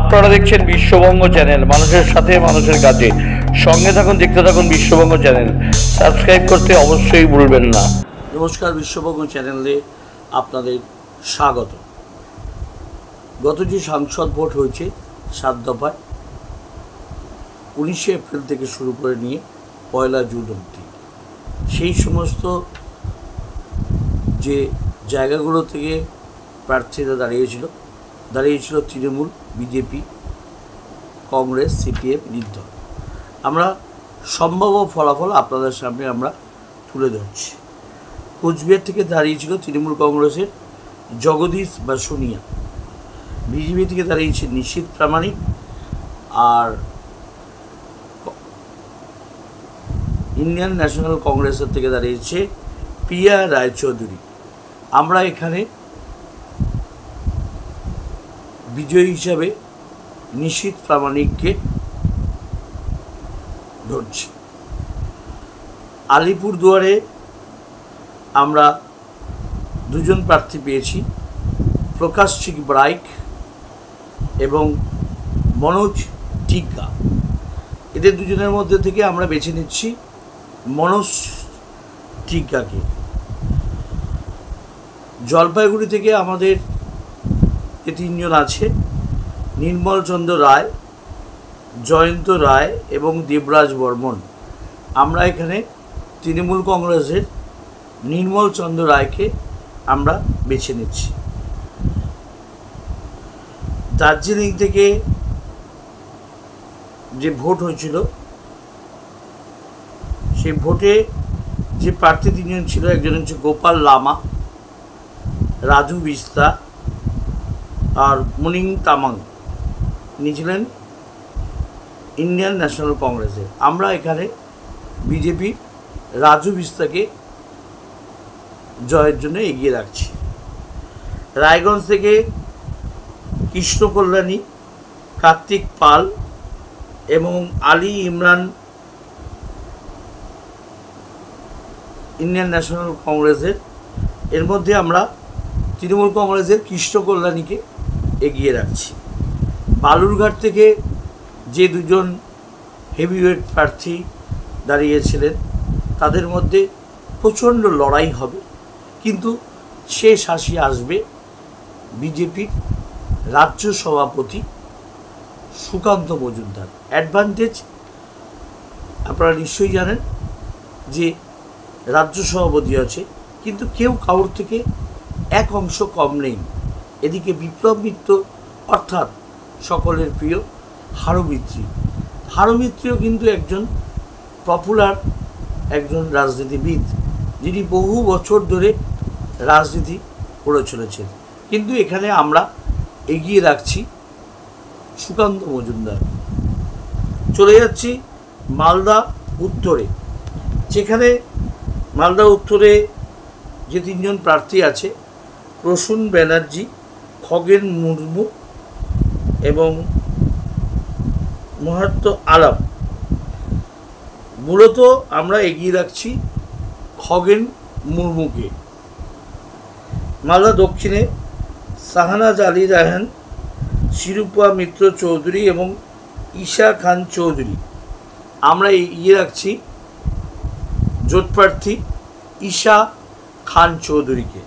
আপনারা দেখছেন বিশ্ববঙ্গ চ্যানেল, মানুষের সাথে মানুষের কাছে। সঙ্গে থাকুন, দেখতে থাকুন বিশ্ববঙ্গ চ্যানেল। সাবস্ক্রাইব করতে অবশ্যই ভুলবেন না। নমস্কার, বিশ্ববঙ্গ চ্যানেলে আপনাদের স্বাগত। গত যে সংসদ ভোট হয়েছে 7 দফায়, 19শে এপ্রিল থেকে শুরু করে নিয়ে 1 জুন অবধি, সেই সমস্ত যে জায়গাগুলো থেকে প্রার্থীরা দাঁড়িয়েছিল তৃণমূল, বিজেপি, কংগ্রেস, সিপিএম, নির্দল। আমরা সম্ভাব্য ফলাফল আপনাদের সামনে আমরা তুলে ধরছি। কোচবিহার থেকে দাঁড়িয়েছিল তৃণমূল কংগ্রেসের জগদীশ বা সোনিয়া, বিজেপি থেকে দাঁড়িয়েছে নিশীথ প্রামাণিক, আর ইন্ডিয়ান ন্যাশনাল কংগ্রেসের থেকে দাঁড়িয়েছে প্রিয়া রায়চৌধুরী। আমরা এখানে বিজয়ী হিসাবে নিশীথ প্রামাণিককে ধরছি। আলিপুরদুয়ারে আমরা দুজন প্রার্থী পেয়েছি, প্রকাশিক ব্রাইক এবং মনোজ টিকা। এদের দুজনের মধ্যে থেকে আমরা বেছে নিচ্ছি মনোজ টিকাকে। জলপাইগুড়ি থেকে আমাদের যে 3 জন আছে, নির্মল চন্দ্র রায়, জয়ন্ত রায় এবং দেবরাজ বর্মন। আমরা এখানে তৃণমূল কংগ্রেসের নির্মল চন্দ্র রায়কে আমরা বেছে নিচ্ছি। দার্জিলিং থেকে যে ভোট হয়েছিল, সেই ভোটে যে প্রার্থী 3 জন ছিল, একজন হচ্ছে গোপাল লামা, রাজু বিস্তা আর মুনিং তামাং। ইনি ছিলেন ইন্ডিয়ান ন্যাশনাল কংগ্রেসের। আমরা এখানে বিজেপি রাজু বিস্তাকে জয়ের জন্য এগিয়ে রাখছি। রায়গঞ্জ থেকে কৃষ্ণ কল্যাণী, কার্তিক পাল এবং আলী ইমরান ইন্ডিয়ান ন্যাশনাল কংগ্রেসের। এর মধ্যে আমরা তৃণমূল কংগ্রেসের কৃষ্ণ কল্যাণীকে এগিয়ে রাখছি। বালুরঘাট থেকে যে 2 জন হেভিওয়েট প্রার্থী দাঁড়িয়েছিলেন, তাদের মধ্যে প্রচণ্ড লড়াই হবে, কিন্তু শেষ হাসি আসবে বিজেপির রাজ্য সভাপতি সুকান্ত মজুমদার। অ্যাডভান্টেজ আপনারা নিশ্চয়ই জানেন যে রাজ্য সভাপতি আছে, কিন্তু কেউ কারোর থেকে এক অংশ কম নেই। এদিকে বিপ্লব মিত্র, অর্থাৎ সকলের প্রিয় হারমিত্রিও কিন্তু একজন পপুলার একজন রাজনীতিবিদ, যিনি বহু বছর ধরে রাজনীতি করে চলেছেন। কিন্তু এখানে আমরা এগিয়ে রাখছি সুকান্ত মজুমদার। চলে যাচ্ছি মালদা উত্তরে, যেখানে মালদা উত্তরে যে 3 জন প্রার্থী আছে, প্রসূন ব্যানার্জি, খগেন মুর্মু এবং মহাত্ম আলম। মূলত আমরা এগিয়ে রাখছি খগেন মুর্মুকে। মালদা দক্ষিণে শাহনাজ আলী রায়হান, শিরূপা মিত্র চৌধুরী এবং ঈশা খান চৌধুরী। আমরা এগিয়ে রাখছি জোট প্রার্থী ঈশা খান চৌধুরীকে।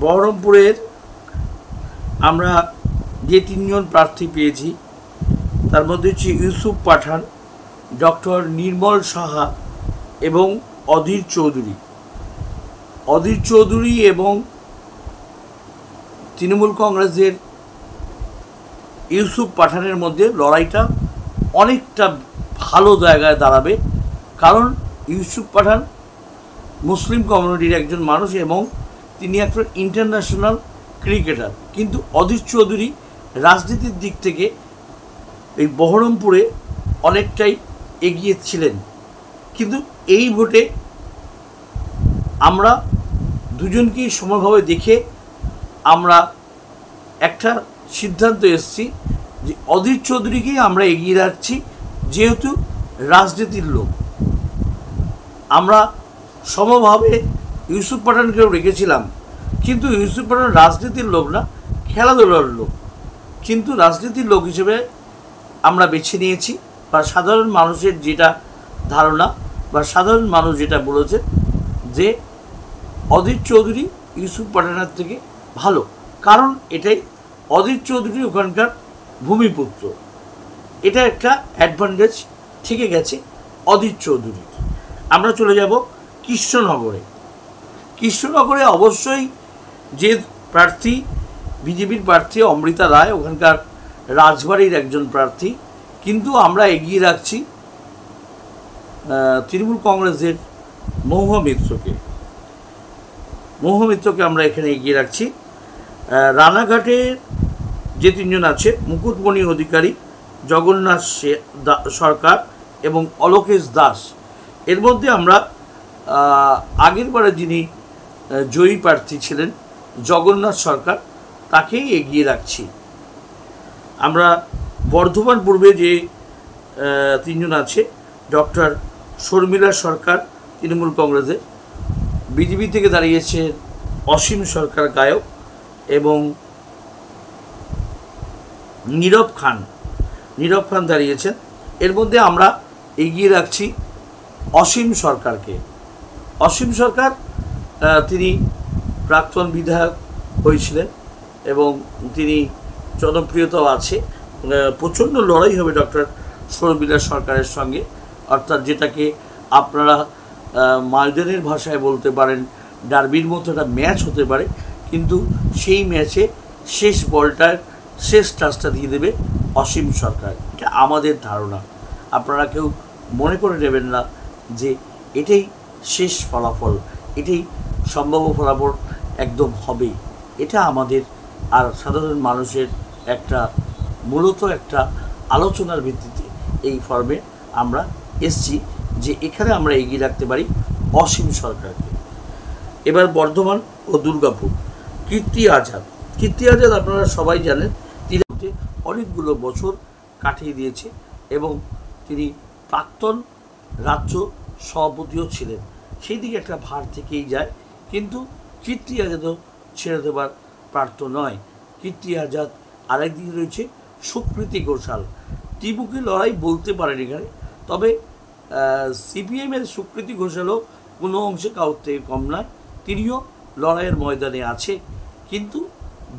বহরমপুরের আমরা যে 3 জন প্রার্থী পেয়েছি, তার মধ্যে হচ্ছে ইউসুফ পাঠান, ডক্টর নির্মল সাহা এবং অধীর চৌধুরী এবং তৃণমূল কংগ্রেসের ইউসুফ পাঠানের মধ্যে লড়াইটা অনেকটা ভালো জায়গায় দাঁড়াবে, কারণ ইউসুফ পাঠান মুসলিম কমিউনিটির একজন মানুষ এবং তিনি একজন ইন্টারন্যাশনাল ক্রিকেটার। কিন্তু অধীর চৌধুরী রাজনীতির দিক থেকে এই বহরমপুরে অনেকটাই এগিয়ে ছিলেন। কিন্তু এই ভোটে আমরা দুজনকেই সমানভাবে দেখে আমরা একটা সিদ্ধান্ত এসেছি যে অধীর চৌধুরীকেই আমরা এগিয়ে রাখছি, যেহেতু রাজনীতির লোক। আমরা সমভাবে ইউসুফ পাঠানকেও রেখেছিলাম, কিন্তু ইউসুফ পাঠান রাজনীতির লোক না, খেলাধুলার লোক। কিন্তু রাজনীতির লোক হিসেবে আমরা বেছে নিয়েছি, বা সাধারণ মানুষের যেটা ধারণা বা সাধারণ মানুষ যেটা বলেছে যে অধীর চৌধুরী ইউসুফ পাঠানের থেকে ভালো, কারণ এটাই অধীর চৌধুরী ওখানকার ভূমিপুত্র। এটা একটা অ্যাডভান্টেজ থেকে গেছে অধীর চৌধুরীর। আমরা চলে যাব কৃষ্ণনগরে। কৃষ্ণনগরে অবশ্যই যে প্রার্থী বিজেপির প্রার্থী অমৃতা রায়, ওখানকার রাজবাড়ির একজন প্রার্থী, কিন্তু আমরা এগিয়ে রাখছি তৃণমূল কংগ্রেসের মহুয়া মিত্রকে আমরা এখানে এগিয়ে রাখছি। রানাঘাটের যে তিনজন আছে, মুকুটমণি অধিকারী, জগন্নাথ সরকার এবং অলোকেশ দাস, এর মধ্যে আমরা আগের বারে যিনি জয়ী প্রার্থী ছিলেন জগন্নাথ সরকার, তাকেই এগিয়ে রাখছি। আমরা বর্ধমান পূর্বে যে তিনজন আছে, ডক্টর শর্মিলা সরকার তৃণমূল কংগ্রেসের, বিজেপি থেকে দাঁড়িয়েছে অসীম সরকার গায়ক এবং নীরব খান দাঁড়িয়েছেন। এর মধ্যে আমরা এগিয়ে রাখছি অসীম সরকারকে। অসীম সরকার তিনি প্রাক্তন বিধায়ক হয়েছিলেন এবং তিনি জনপ্রিয়তাও আছে। প্রচণ্ড লড়াই হবে ডক্টর শর্মিলা সরকারের সঙ্গে, অর্থাৎ যেটাকে আপনারা ময়দানের ভাষায় বলতে পারেন ডার্বির মতো একটা ম্যাচ হতে পারে, কিন্তু সেই ম্যাচে শেষ বলটার শেষ টাচটা দিয়ে দেবে অসীম সরকার। এটা আমাদের ধারণা, আপনারা কেউ মনে করে নেবেন না যে এটাই শেষ ফলাফল, এটাই সম্ভাব্য ফলাফল একদম হবেই। এটা আমাদের আর সাধারণ মানুষের একটা মূলত একটা আলোচনার ভিত্তিতে এই ফর্মে আমরা এসছি যে এখানে আমরা এগিয়ে রাখতে পারি অসীম সরকারকে। এবার বর্ধমান ও দুর্গাপুর, কীর্তি আজাদ আপনারা সবাই জানেন, তিনি অনেকগুলো বছর কাটিয়ে দিয়েছে এবং তিনি প্রাক্তন রাজ্য সভাপতিও ছিলেন, সেই দিকে একটা ভার থেকেই যায়। কিন্তু কীর্তি আজাদও ছেড়ে দেবার প্রার্থ নয়। কীর্তি আজাদ আরেকদিকে রয়েছে সুকৃতি ঘোষাল, ত্রিমুখী লড়াই বলতে পারেন এখানে, তবে সিপিএমের সুকৃতি ঘোষালও কোনো অংশে কারোর থেকে কম নয়, তিনিও লড়াইয়ের ময়দানে আছে। কিন্তু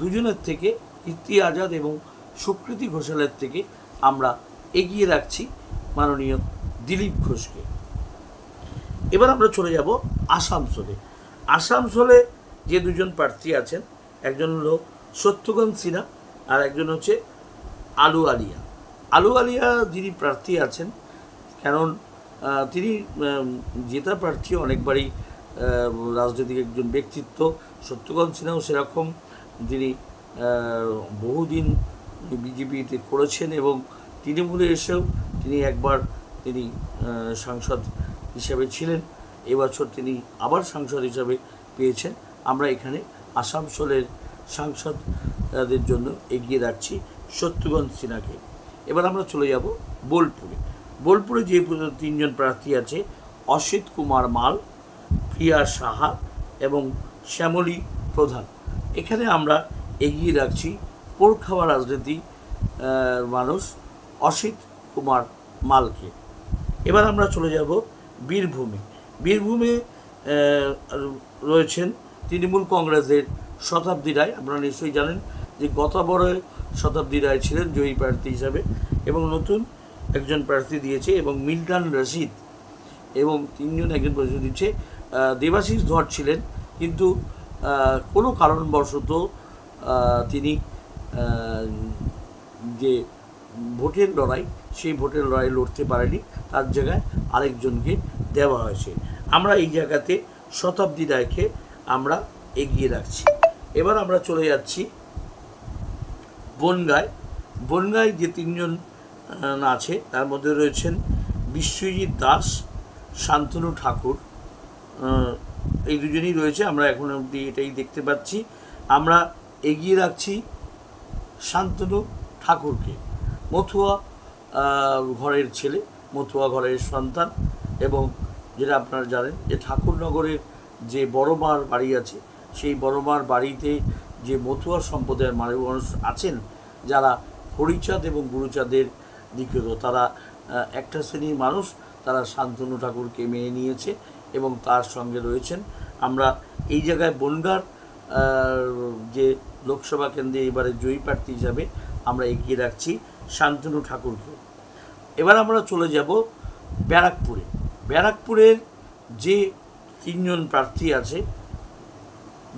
দুজনের থেকে কীর্তি আজাদ এবং সুকৃতি ঘোষালের থেকে আমরা এগিয়ে রাখছি মাননীয় দিলীপ ঘোষকে। এবার আমরা চলে যাব আসানসোলে যে দুজন প্রার্থী আছেন, একজন হলো সত্যগণ সিনহা আর একজন হচ্ছে আলু আলিয়া যিনি প্রার্থী আছেন, কারণ তিনি জেতা প্রার্থী অনেকবারই রাজনৈতিক একজন ব্যক্তিত্ব। সত্যগণ সিনহাও সেরকম, তিনি বহুদিন বিজেপিতে করেছেন এবং তৃণমূলে এসেও তিনি একবার সাংসদ হিসাবে ছিলেন, এবছর তিনি আবার সাংসদ হিসাবে পেয়েছেন। আমরা এখানে আসানসোলের সাংসদদের জন্য এগিয়ে রাখছি সত্যগণ সিনহাকে। এবার আমরা চলে যাব বোলপুরে যে তিনজন প্রার্থী আছে, অসিত কুমার মাল, প্রিয়া সাহা এবং শ্যামলী প্রধান, এখানে আমরা এগিয়ে রাখছি পোরখাওয়া রাজনীতি মানুষ অসিত কুমার মালকে। এবার আমরা চলে যাব বীরভূমে রয়েছেন তৃণমূল কংগ্রেসের শতাব্দী রায়। আপনারা নিশ্চয়ই জানেন যে গতবারে শতাব্দী রায় ছিলেন জয়ী প্রার্থী হিসাবে এবং নতুন একজন প্রার্থী দিয়েছে এবং মিল্টন রশিদ এবং তিনজন একজন প্রার্থী দিচ্ছে। দেবাশিস ধর ছিলেন, কিন্তু কোনো কারণবশত তিনি যে ভোটের লড়াই, সেই ভোটের লড়াই লড়তে পারেনি, তার জায়গায় আরেকজনকে দেওয়া হয়েছে। আমরা এই জায়গাতে শতাব্দী রায়কে আমরা এগিয়ে রাখছি। এবার আমরা চলে যাচ্ছি বনগাঁয় যে তিনজন আছে তার মধ্যে রয়েছেন বিশ্বজিৎ দাস, শান্তনু ঠাকুর, এই দুজনেই রয়েছে। আমরা এখন অবধি এটাই দেখতে পাচ্ছি। আমরা এগিয়ে রাখছি শান্তনু ঠাকুরকে, মথুয়া ঘরের ছেলে, মথুয়া ঘরের সন্তান, এবং যেটা আপনারা জানেন যে ঠাকুরনগরের যে বড় মার বাড়ি আছে সেই বড়মার বাড়িতে যে মতুয়া সম্প্রদায়ের মানুষ আছেন, যারা হরিচাঁদ এবং গুরুচাঁদের দীক্ষিত, তারা একটা শ্রেণীর মানুষ, তারা শান্তনু ঠাকুরকে মেনে নিয়েছে এবং তার সঙ্গে রয়েছেন। আমরা এই জায়গায় বনগাঁর যে লোকসভা কেন্দ্রে এবারে জয়ী প্রার্থী হিসাবে আমরা এগিয়ে রাখছি শান্তনু ঠাকুরকে। এবার আমরা চলে যাব ব্যারাকপুরে। ব্যারাকপুরের যে 3 জন প্রার্থী আছে,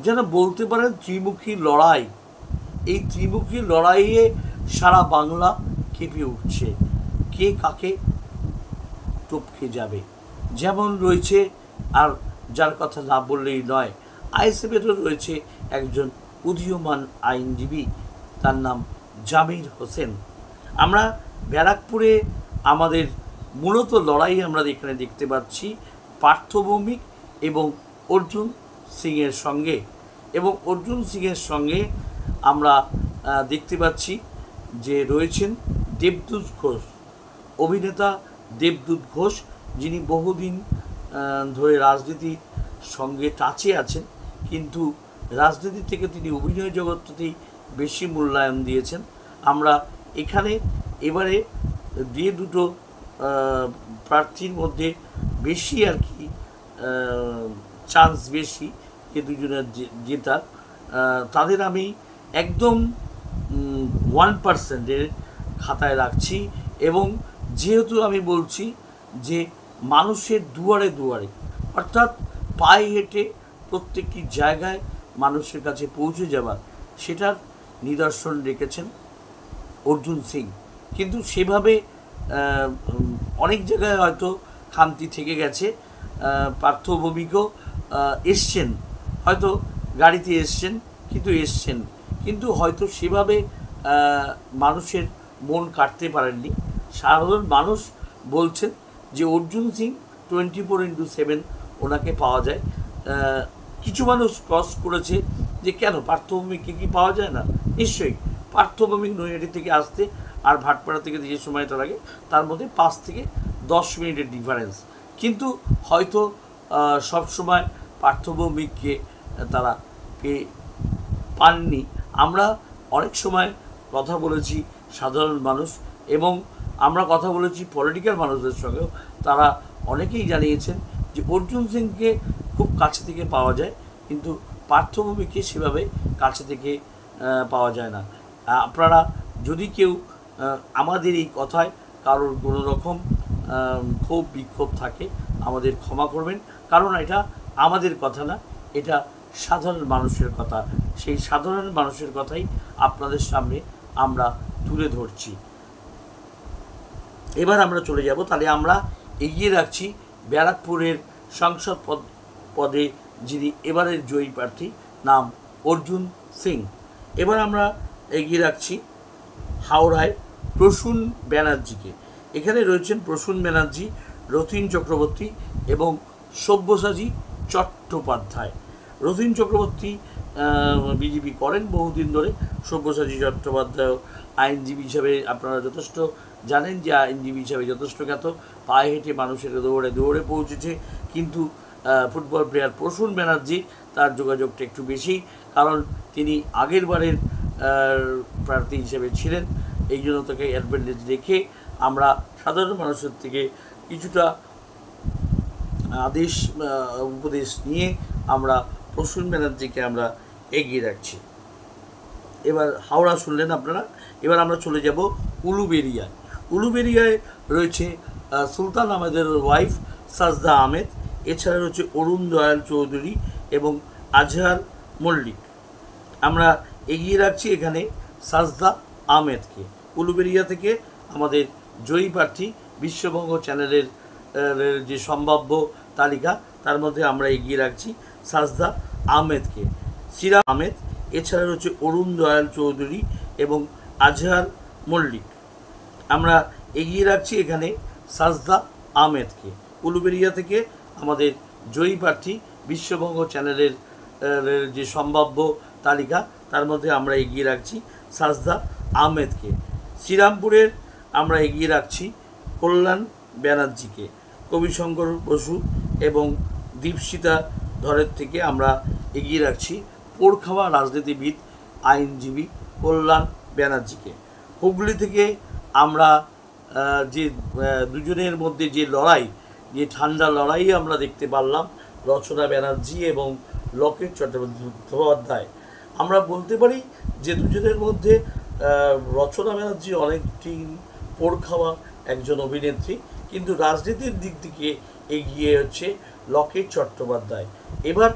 যেন বলতে পারেন ত্রিমুখী লড়াই। এই ত্রিমুখী লড়াইয়ে সারা বাংলা কেঁপে উঠছে, কে কাকে টপকে যাবে। যেমন রয়েছে, আর যার কথা না বললেই নয়, আইএসএফেরও রয়েছে একজন উদীয়মান আইনজীবী, তার নাম জামির হোসেন। আমরা ব্যারাকপুরে আমাদের মূলত লড়াই আমরা এখানে দেখতে পাচ্ছি পার্থ ভৌমিক এবং অর্জুন সিংয়ের সঙ্গে। এবং অর্জুন সিংয়ের সঙ্গে আমরা দেখতে পাচ্ছি যে রয়েছেন দেবদূত ঘোষ, অভিনেতা দেবদূত ঘোষ, যিনি বহুদিন ধরে রাজনীতির সঙ্গে টাচে আছেন, কিন্তু রাজনীতি থেকে তিনি অভিনয় জগৎটাতেই বেশি মূল্যায়ন দিয়েছেন। আমরা এখানে এবারে দুটো প্রার্থীর মধ্যে বেশি আর কি চান্স বেশি যে দুজনের জেতার, তাদের আমি একদম 1%-এর খাতায় রাখছি। এবং যেহেতু আমি বলছি যে মানুষের দুয়ারে দুয়ারে, অর্থাৎ পায়ে হেঁটে প্রত্যেকটি জায়গায় মানুষের কাছে পৌঁছে যাবার, সেটার নিদর্শন রেখেছেন অর্জুন সিং। কিন্তু সেভাবে অনেক জায়গায় হয়তো খামতি থেকে গেছে। পার্থ ভৌমিকও এসছেন, হয়তো গাড়িতে এসছেন, কিন্তু হয়তো সেভাবে মানুষের মন কাটতে পারেননি। সাধারণ মানুষ বলছেন যে অর্জুন সিং 24/7 ওনাকে পাওয়া যায়। কিছু মানুষ ক্রস করেছে যে কেন পার্থ ভৌমিককে কি পাওয়া যায় না? নিশ্চয়ই, পার্থ ভৌমিক নৈহাটি থেকে আসতে আর ভাটপাড়া থেকে যে সময়টা লাগে তার মধ্যে 5 থেকে 10 মিনিটের ডিফারেন্স। কিন্তু হয়তো সবসময় পার্থ ভৌমিককে তারা পাননি। আমরা অনেক সময় কথা বলেছি সাধারণ মানুষ, এবং আমরা কথা বলেছি পলিটিক্যাল মানুষদের সঙ্গেও, তারা অনেকেই জানিয়েছেন যে অর্জুন সিংকে খুব কাছে থেকে পাওয়া যায়, কিন্তু পার্থ ভৌমিককে সেভাবে কাছে থেকে পাওয়া যায় না। আপনারা যদি কেউ আমাদের এই কথায় কারোর কোনো রকম ক্ষোভ বিক্ষোভ থাকে, আমাদের ক্ষমা করবেন, কারণ এটা আমাদের কথা না, এটা সাধারণ মানুষের কথা। সেই সাধারণ মানুষের কথাই আপনাদের সামনে আমরা তুলে ধরছি। এবার আমরা চলে যাব, তাহলে আমরা এগিয়ে রাখছি ব্যারাকপুরের সংসদ পদে যিনি এবারের জয়ী প্রার্থী, নাম অর্জুন সিং। এবার আমরা এগিয়ে রাখছি হাওড়ায় প্রসূন ব্যানার্জিকে। এখানে রয়েছেন প্রসূন ব্যানার্জি, রথীন চক্রবর্তী এবং সব্যসাচী চট্টোপাধ্যায়। রথীন চক্রবর্তী বিজেপি করেন বহুদিন ধরে, সব্যসাচী চট্টোপাধ্যায় আইনজীবী হিসাবে আপনারা যথেষ্ট জানেন যে আইনজীবী হিসাবে যথেষ্ট জ্ঞাত, পায়ে হেঁটে মানুষের দৌড়ে দৌড়ে পৌঁছেছে। কিন্তু ফুটবল প্লেয়ার প্রসূন ব্যানার্জি, তার যোগাযোগটা একটু বেশি, কারণ তিনি আগের বারের প্রার্থী হিসেবে ছিলেন। এই জন্য তাকে অ্যাডভান্টেজ রেখে আমরা সাধারণ মানুষের থেকে কিছুটা আদেশ উপদেশ নিয়ে আমরা প্রসূন ব্যানার্জিকে আমরা এগিয়ে রাখছি। এবার হাওড়া শুনলেন আপনারা। এবার আমরা চলে যাব উলুবেড়িয়ায়। উলুবেড়িয়ায় রয়েছে সুলতান আহমেদের ওয়াইফ সাজদা আহমেদ, এছাড়া রয়েছে অরুণ দয়াল চৌধুরী এবং আজহার মল্লিক। আমরা এগিয়ে রাখছি এখানে সাজদা আহমেদকে। উলুবেড়িয়া থেকে আমাদের জয়ী প্রার্থী বিশ্ববঙ্গ চ্যানেলের যে সম্ভাব্য তালিকা, তার মধ্যে আমরা এগিয়ে রাখছি সাজদা আহমেদকে। সিরা আহমেদ, এছাড়া রয়েছে অরুণ দয়াল চৌধুরী এবং আজহার মল্লিক। আমরা এগিয়ে রাখছি এখানে সাজদা আহমেদকে। উলুবেড়িয়া থেকে আমাদের জয়ী প্রার্থী বিশ্ববঙ্গ চ্যানেলের যে সম্ভাব্য তালিকা, তার মধ্যে আমরা এগিয়ে রাখছি সাজদা আহমেদকে। শ্রীরামপুরের আমরা এগিয়ে রাখছি কল্যাণ ব্যানার্জিকে। কবিশঙ্কর বসু এবং দীপশিতা ধরের থেকে আমরা এগিয়ে রাখছি পোড়খাওয়া রাজনীতিবিদ আইনজীবী কল্যাণ ব্যানার্জিকে। হুগলি থেকে আমরা যে দুজনের মধ্যে যে লড়াই, যে ঠান্ডা লড়াই আমরা দেখতে পারলাম রচনা ব্যানার্জি এবং লকেট চট্টোপাধ্যায়, আমরা বলতে পারি যে দুজনের মধ্যে রচনা ব্যানার্জি অনেকটি পোড়খাওয়া একজন অভিনেত্রী, কিন্তু রাজনীতির দিক থেকে এগিয়ে হচ্ছে লকেট চট্টোপাধ্যায়। এবার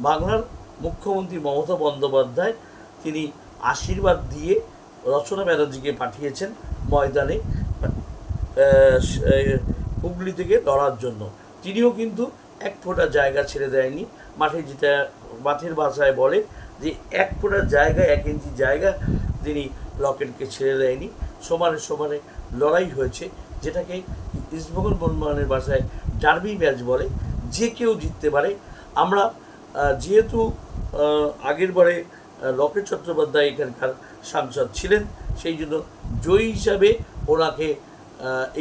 বাংলার মুখ্যমন্ত্রী মমতা বন্দ্যোপাধ্যায় তিনি আশীর্বাদ দিয়ে রচনা ব্যানার্জিকে পাঠিয়েছেন ময়দানে হুগলি থেকে লড়ার জন্য। তিনিও কিন্তু এক ফোঁটা জায়গা ছেড়ে দেয়নি মাঠে, যেটা মাঠের ভাষায় বলে যে এক ফোঁটা জায়গা, 1 ইঞ্চি জায়গা তিনি লকেটকে ছেড়ে দেয়নি। সমানে সমানে লড়াই হয়েছে, যেটাকে ইস্টবেঙ্গল মোহনবাগানের ভাষায় ডার্বি ম্যাচ বলে, যে কেউ জিততে পারে। আমরা যেহেতু আগের বারে লকেট চট্টোপাধ্যায় এখানকার সাংসদ ছিলেন, সেই জন্য জয়ী হিসাবে ওনাকে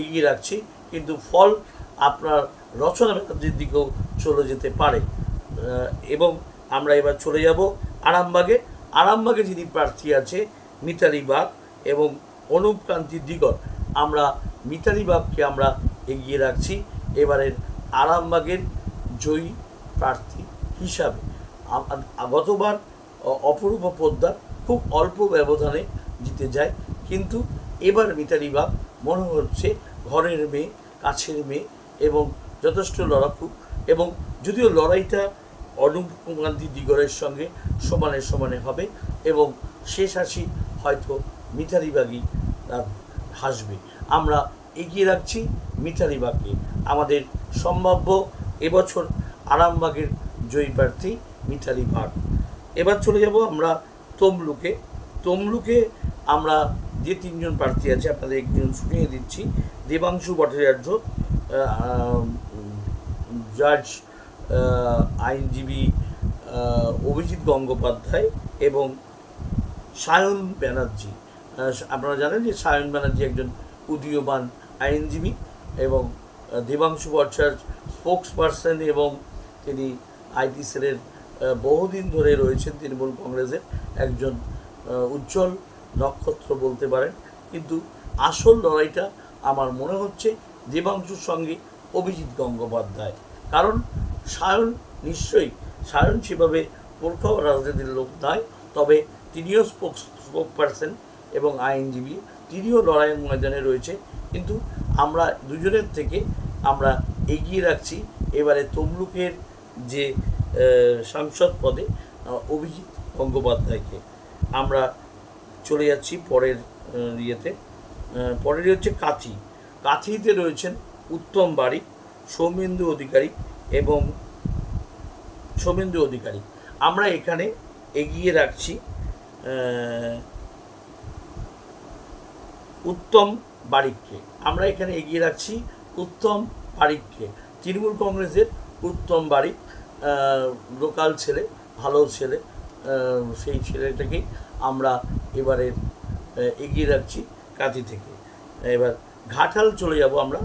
এগিয়ে রাখছি, কিন্তু ফল আপনার রচনা ব্যানার্জির দিকেও চলে যেতে পারে। এবং আমরা এবার চলে যাব আরামবাগে। আরামবাগে যিনি প্রার্থী আছে মিতালি বাগ এবং অনুপ কান্তি দিগর, আমরা মিতালি বাগকে আমরা এগিয়ে রাখছি এবারের আরামবাগের জয়ী প্রার্থী হিসাবে। গতবার অপূর্ব পোদ্দার খুব অল্প ব্যবধানে জিতে যায়, কিন্তু এবার মিতালি বাগ মনে হচ্ছে ঘরের মেয়ে, কাছের মেয়ে এবং যথেষ্ট লড়াকু, এবং যদিও লড়াইটা অনুপ কান্তি দিগরের সঙ্গে সমানে সমানে হবে এবং শেষ হাসি হয়তো মিতালি বাগই হাসবে। আমরা এগিয়ে রাখছি মিতালি বাগকে, আমাদের সম্ভাব্য এবছর আরামবাগের জয়ী প্রার্থী মিতালি বাগ। এবার চলে যাব আমরা তমলুকে। তমলুকে আমরা যে 3 জন প্রার্থী আছে আপনাদের একজন শুনিয়ে দিচ্ছি। দেবাংশু ভট্টাচার্য, জাজ আইনজীবী অভিজিৎ গঙ্গোপাধ্যায় এবং সায়ন ব্যানার্জি। আপনারা জানেন যে সায়ন ব্যানার্জি একজন উদীয়মান আইনজীবী এবং দেবাংশু ভট্টাচার্য স্পোক্স পার্সন, এবং তিনি আইটি সেলের বহুদিন ধরে রয়েছেন তৃণমূল কংগ্রেসের একজন উজ্জ্বল নক্ষত্র বলতে পারেন। কিন্তু আসল লড়াইটা আমার মনে হচ্ছে দেবাংশুর সঙ্গে অভিজিৎ গঙ্গোপাধ্যায়, কারণ সায়ন নিশ্চয়ই, সায়ন সেভাবে পোড়খাওয়া রাজনীতির লোক নয়, তবে তিনিও স্পোক পার্সন এবং আইনজীবী, তিনিও লড়াইয়ের ময়দানে রয়েছে। কিন্তু আমরা দুজনের থেকে আমরা এগিয়ে রাখছি এবারে তমলুকের যে সাংসদ পদে অভিজিৎ গঙ্গোপাধ্যায়কে। আমরা চলে যাচ্ছি পরের ইয়েতে। পরের হচ্ছে কাঁথি। কাঁথিতে রয়েছেন উত্তম বারিক, সৌমেন্দু অধিকারী এবং আমরা এখানে এগিয়ে রাখছি উত্তম বারিককে। তৃণমূল কংগ্রেসের উত্তম বারিক, লোকাল ছেলে, ভালো ছেলে, সেই ছেলেটাকেই আমরা এবারে এগিয়ে রাখছি কাঁথি থেকে। এবার ঘাটাল চলে যাব আমরা।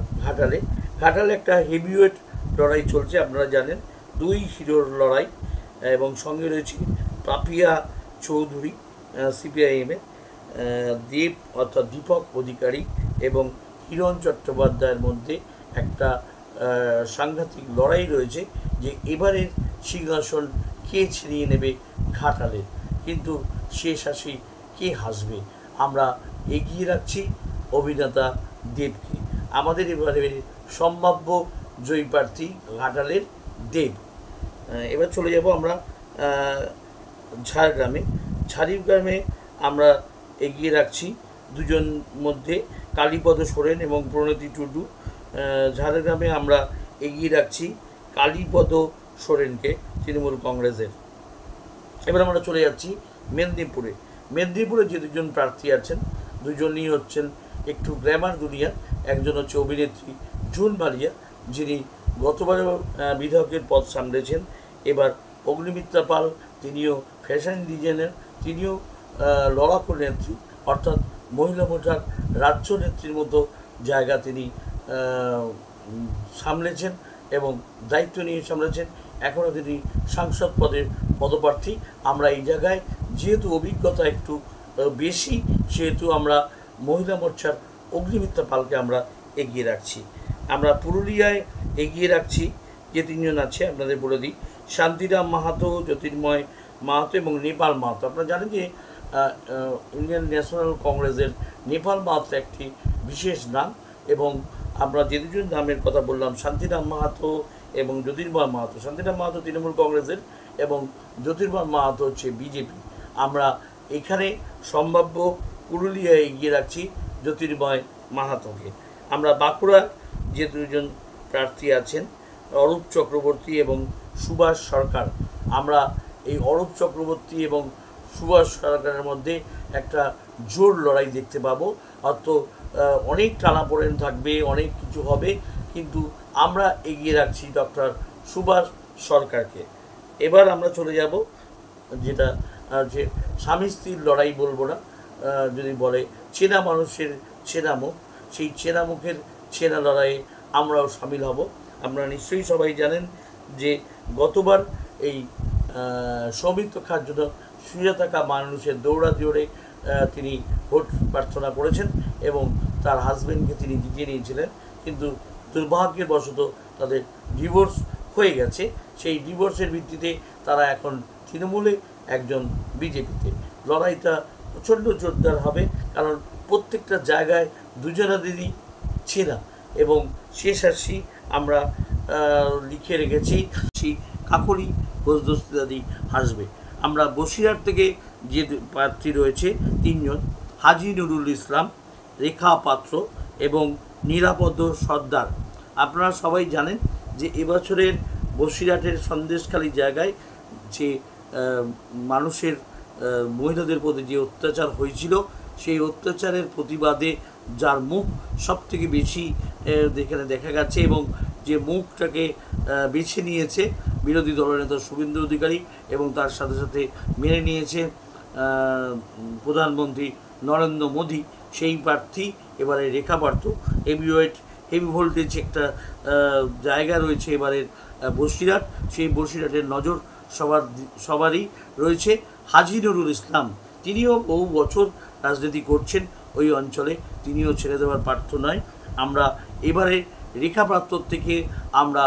ঘাটালে একটা হেভিওয়েট লড়াই চলছে, আপনারা জানেন, 2 হিরোর লড়াই, এবং সঙ্গে রয়েছে পাপিয়া চৌধুরী সিপিআইএমের, দেব অর্থাৎ দীপক অধিকারী এবং হিরণ চট্টোপাধ্যায়ের মধ্যে একটা সাংঘাতিক লড়াই রয়েছে যে এবারের সিংহাসন কে ছিনিয়ে নেবে ঘাটালের, কিন্তু শেষ হাসি কে হাসবে। আমরা এগিয়ে রাখছি অভিনেতা দেবকে, আমাদের এবারে সম্ভাব্য জয়ী প্রার্থী ঘাটালের দেব। এবার চলে যাব আমরা ঝাড়গ্রামে আমরা এগিয়ে রাখছি 2 জন মধ্যে, কালীপদ সোরেন এবং প্রণতি টুডু। ঝাড়গ্রামে আমরা এগিয়ে রাখছি কালীপদ সোরেনকে তৃণমূল কংগ্রেসের। এবার আমরা চলে যাচ্ছি মেদিনীপুরে যে 2 জন প্রার্থী আছেন, 2 জনই হচ্ছেন একটু গ্ল্যামার দুনিয়া। একজন হচ্ছে অভিনেত্রী জুন মারিয়া, যিনি গতবারও বিধায়কের পদ সামলেছেন। এবার অগ্নিমিত্রা পাল, তিনিও ফ্যাশন ডিজাইনার, তিনিও লড়াকু নেত্রী, অর্থাৎ মহিলা মোর্চার রাজ্য নেত্রীর মতো জায়গা তিনি সামলেছেন এবং দায়িত্ব নিয়ে সামলেছেন। এখনও তিনি সাংসদ পদের পদপ্রার্থী। আমরা এই জায়গায় যেহেতু অভিজ্ঞতা একটু বেশি, সেহেতু আমরা মহিলা মোর্চার অগ্নিমিত্রা পালকে আমরা এগিয়ে রাখছি। আমরা পুরুলিয়ায় এগিয়ে রাখছি যে তিনজন আছে আপনাদের বলে দিই, শান্তিরাম মাহাতো, জ্যোতির্ময় মাহাতো এবং নেপাল মাহাতো। আপনারা জানেন যে ইন্ডিয়ান ন্যাশনাল কংগ্রেসের নেপাল মাহাতো একটি বিশেষ নাম, এবং আমরা যে দুজন নামের কথা বললাম, শান্তিরাম মাহাতো এবং জ্যোতির্ময় মাহাতো। শান্তিরাম মাহাতো তৃণমূল কংগ্রেসের এবং জ্যোতির্ময় মাহাতো হচ্ছে বিজেপি। আমরা এখানে সম্ভাব্য পুরুলিয়ায় এগিয়ে রাখছি জ্যোতির্ময় মাহাতোকে। আমরা বাঁকুড়া যে দুজন প্রার্থী আছেন, অরূপ চক্রবর্তী এবং সুভাষ সরকার, আমরা এই অরূপ চক্রবর্তী এবং সুভাষ সরকারের মধ্যে একটা জোর লড়াই দেখতে পাবো। অত অনেক টানাপোড়েন থাকবে, অনেক কিছু হবে, কিন্তু আমরা এগিয়ে রাখছি ডক্টর সুভাষ সরকারকে। এবার আমরা চলে যাব যেটা যে স্বামী স্ত্রীর লড়াই বলবো না, যদি বলে চেনা মানুষের চেনা মুখ, সেই চেনা মুখের চেনা লড়াইয়ে আমরাও সামিল হব। আপনারা নিশ্চয়ই সবাই জানেন যে গতবার এই সৌমিত্র খাঁর জন্য সুজাতা মানুষের দৌড়ে তিনি ভোট প্রার্থনা করেছেন এবং তার হাজব্যান্ডকে তিনি জিতিয়ে নিয়েছিলেন, কিন্তু দুর্ভাগ্যবশত তাদের ডিভোর্স হয়ে গেছে। সেই ডিভোর্সের ভিত্তিতে তারা এখন তৃণমূলে, একজন বিজেপিতে। লড়াইটা প্রচণ্ড জোরদার হবে, কারণ প্রত্যেকটা জায়গায় দুজনাদেরই চেনা, এবং শেষার্ষি আমরা লিখে রেখেছি কাকলি ঘোষদস্তিদাদি হাসবে। আমরা বসিরহাট থেকে যে প্রার্থী রয়েছে তিনজন, হাজী নুরুল ইসলাম, রেখা পাত্র এবং নিরাপদ সর্দার। আপনারা সবাই জানেন যে এবছরের বসিরহাটের সন্দেশখালী জায়গায় যে মানুষের মহিলাদের প্রতি যে অত্যাচার হয়েছিল, সেই অত্যাচারের প্রতিবাদে যার মুখ সব থেকে বেশি এখানে দেখা গেছে, এবং যে মুখটাকে বেছে নিয়েছে বিরোধী দলনেতা শুভেন্দু অধিকারী, এবং তার সাথে সাথে মেনে নিয়েছে প্রধানমন্ত্রী নরেন্দ্র মোদী, সেই প্রার্থী এবারে রেখা পাত্র। হেভি ভোল্টেজ একটা জায়গা রয়েছে এবারের বসিরহাট, সেই বসিরহাটের নজর সবারই রয়েছে। হাজী নুরুল ইসলাম, তিনিও বহু বছর রাজনীতি করছেন ওই অঞ্চলে, তিনিও ছেড়ে দেওয়ার প্রার্থ নয়। আমরা এবারে রেখা প্রার্থ থেকে আমরা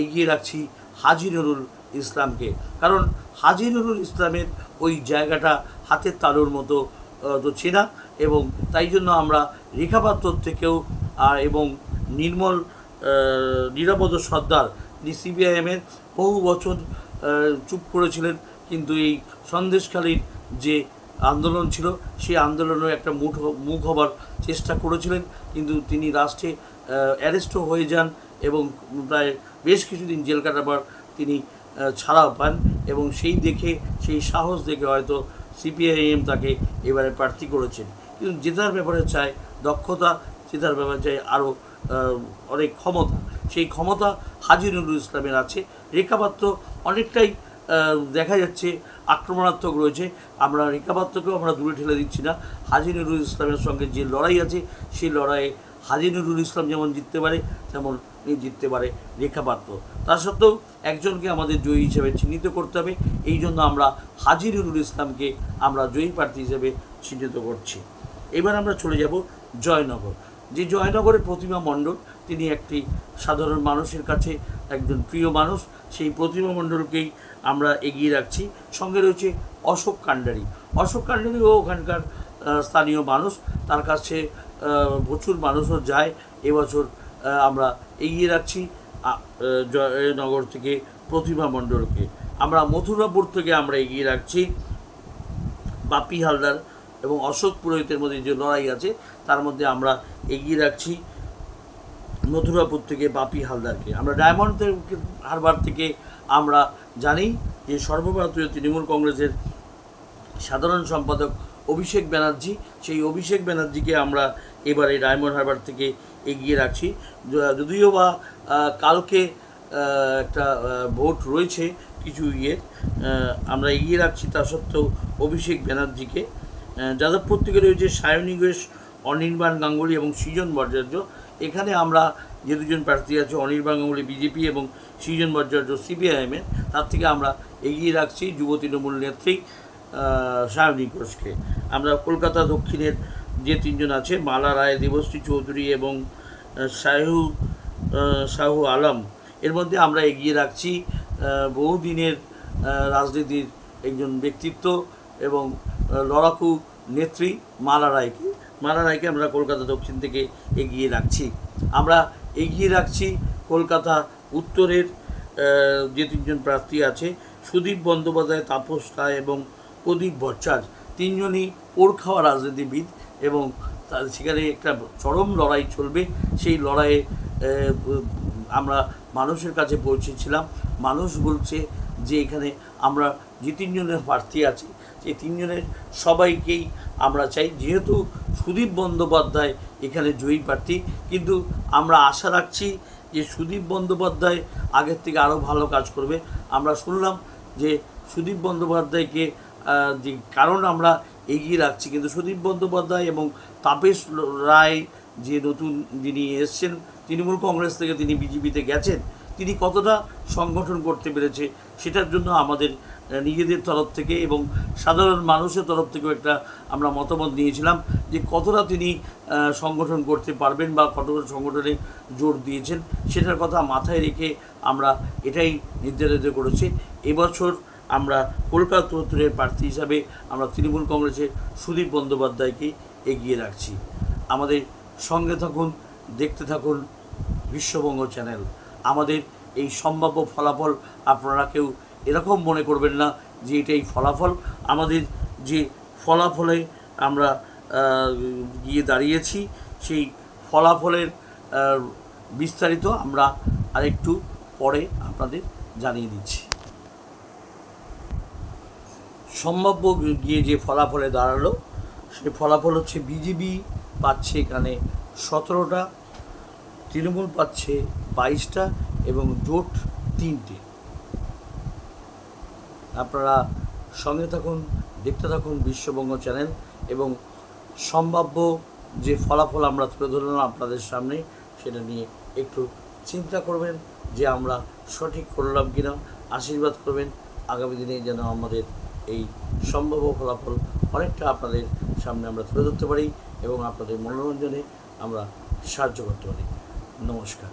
এগিয়ে রাখছি হাজী নুরুল ইসলামকে, কারণ হাজী নুরুল ইসলামের ওই জায়গাটা হাতের তালুর মতো তো চেনা, এবং তাই জন্য আমরা রেখা পাত্র থেকেও এবং নিরাপদ সর্দার, তিনি সিপিআইএমের বহু বছর চুপ করেছিলেন, কিন্তু এই সন্দেশখালীর যে আন্দোলন ছিল সেই আন্দোলনের একটা মুখ হবার চেষ্টা করেছিলেন, কিন্তু তিনি লাস্টে অ্যারেস্টও হয়ে যান এবং প্রায় বেশ কিছুদিন জেল কাটাবার তিনি ছাড়াও পান, এবং সেই সাহস দেখে হয়তো সিপিআইএম তাকে এবারে প্রার্থী করেছেন। কিন্তু জেতার ব্যাপারে চায় দক্ষতা, জেতার ব্যাপারে চায় আরও অনেক ক্ষমতা, সেই ক্ষমতা হাজী নুরুল ইসলামের আছে। রেখাপাত্র অনেকটাই দেখা যাচ্ছে আক্রমণাত্মক রয়েছে, আমরা রেখাপাত্রকেও আমরা দূরে ঠেলে দিচ্ছি না। হাজী নুরুল ইসলামের সঙ্গে যে লড়াই আছে, সেই লড়াইয়ে হাজী নুরুল ইসলাম যেমন জিততে পারে, তেমন জিততে পারে রেখাপাত্র। তা সত্ত্বেও একজনকে আমাদের জয়ী হিসেবে চিহ্নিত করতে হবে, এই জন্য আমরা হাজী নুরুল ইসলামকে আমরা জয়ী প্রার্থী হিসেবে চিহ্নিত করছি। এবার আমরা চলে যাব জয়নগর। যে জয়নগরের প্রতিমা মণ্ডল, তিনি একটি সাধারণ মানুষের কাছে একজন প্রিয় মানুষ, সেই প্রতিমা মণ্ডলকেই আমরা এগিয়ে রাখছি। সঙ্গে রয়েছে অশোক কান্ডারিও ওখানকার স্থানীয় মানুষ, তার কাছে প্রচুর মানুষও যায়। এবছর আমরা এগিয়ে রাখছি জয়নগর থেকে প্রতিমা মণ্ডলকে। আমরা মথুরাপুর থেকে আমরা এগিয়ে রাখছি বাপি হালদার এবং অশোক পুরোহিতের মধ্যে যে লড়াই আছে, তার মধ্যে আমরা এগিয়ে রাখছি মথুরাপুর থেকে বাপি হালদারকে। আমরা ডায়মন্ড হারবার থেকে আমরা জানি যে সর্বভারতীয় তৃণমূল কংগ্রেসের সাধারণ সম্পাদক অভিষেক ব্যানার্জি, সেই অভিষেক ব্যানার্জিকে আমরা এবারে ডায়মন্ড হারবার থেকে এগিয়ে রাখছি। যদিও বা কালকে একটা ভোট রয়েছে কিছু আমরা এগিয়ে রাখছি, তা সত্ত্বেও অভিষেক ব্যানার্জিকে। যাদবপুর থেকে রয়েছে সায়নী ঘোষ, অনির্বাণ গাঙ্গুলি এবং সৃজন ভট্টাচার্য। এখানে আমরা যে দুজন প্রার্থী আছে অনির্বাণ গাঙ্গুলি বিজেপি এবং সৃজন ভট্টাচার্য সিপিআইএমের, তার থেকে আমরা এগিয়ে রাখছি যুব তৃণমূল নেত্রী সায়নী ঘোষকে। আমরা কলকাতা দক্ষিণের যে তিনজন আছে মালা রায়, দেবশ্রী চৌধুরী এবং শাহু আলম, এর মধ্যে আমরা এগিয়ে রাখছি বহুদিনের রাজনীতির একজন ব্যক্তিত্ব এবং লড়াকু নেত্রী মালা রায়কে আমরা কলকাতা দক্ষিণ থেকে এগিয়ে রাখছি। আমরা এগিয়ে রাখছি কলকাতা উত্তরের যে তিনজন প্রার্থী আছে সুদীপ বন্দ্যোপাধ্যায়, তাপস রায় এবং প্রদীপ ভট্টাচার্য, তিনজনই পোড় খাওয়া রাজনীতিবিদ এবং সেখানে একটা চরম লড়াই চলবে। সেই লড়াইয়ে আমরা মানুষের কাছে পৌঁছেছিলাম। মানুষ বলছে যে এখানে আমরা যে তিনজনের প্রার্থী আছে সেই তিনজনের সবাইকেই আমরা চাই, যেহেতু সুদীপ বন্দ্যোপাধ্যায় এখানে জয়ী প্রার্থী, কিন্তু আমরা আশা রাখছি যে সুদীপ বন্দ্যোপাধ্যায় আগের থেকে আরও ভালো কাজ করবে। আমরা শুনলাম যে সুদীপ বন্দ্যোপাধ্যায়কে যে কারণ আমরা এগিয়ে রাখছি, কিন্তু সুদীপ বন্দ্যোপাধ্যায় এবং তাপস রায় যে নতুন যিনি এসছেন তৃণমূল কংগ্রেস থেকে, তিনি বিজেপিতে গেছেন, তিনি কতটা সংগঠন করতে পেরেছে সেটার জন্য আমাদের নিজেদের তরফ থেকে এবং সাধারণ মানুষের তরফ থেকেও একটা আমরা মতামত নিয়েছিলাম যে কতটা তিনি সংগঠন করতে পারবেন বা কতটা সংগঠনে জোর দিয়েছেন, সেটার কথা মাথায় রেখে আমরা এটাই নির্ধারিত করেছি। এবছর আমরা কলকাতা উত্তরের প্রার্থী হিসাবে আমরা তৃণমূল কংগ্রেসের সুদীপ বন্দ্যোপাধ্যায়কে এগিয়ে রাখছি। আমাদের সঙ্গে থাকুন, দেখতে থাকুন বিশ্ববঙ্গ চ্যানেল। আমাদের এই সম্ভাব্য ফলাফল আপনারা কেউ এরকম মনে করবেন না যে এটাই ফলাফল। আমাদের যে ফলাফলে আমরা গিয়ে দাঁড়িয়েছি সেই ফলাফলের বিস্তারিত আমরা আরেকটু পরে আপনাদের জানিয়ে দিচ্ছি। সম্ভাব্য গিয়ে যে ফলাফলে দাঁড়ালো সে ফলাফল হচ্ছে বিজেপি পাচ্ছে এখানে 17টা, তৃণমূল পাচ্ছে 22টা এবং জোট 3টে। আপনারা সঙ্গে থাকুন, দেখতে থাকুন বিশ্ববঙ্গ চ্যানেল এবং সম্ভাব্য যে ফলাফল আমরা তুলে ধরলাম আপনাদের সামনে সেটা নিয়ে একটু চিন্তা করবেন যে আমরা সঠিক করলাম কিনা। আশীর্বাদ করবেন আগামী দিনে যেন আমাদের এই সম্ভাব্য ফলাফল অনেকটা আপনাদের সামনে আমরা তুলে ধরতে পারি এবং আপনাদের মনোরঞ্জনে আমরা সাহায্য করতে পারি। নমস্কার।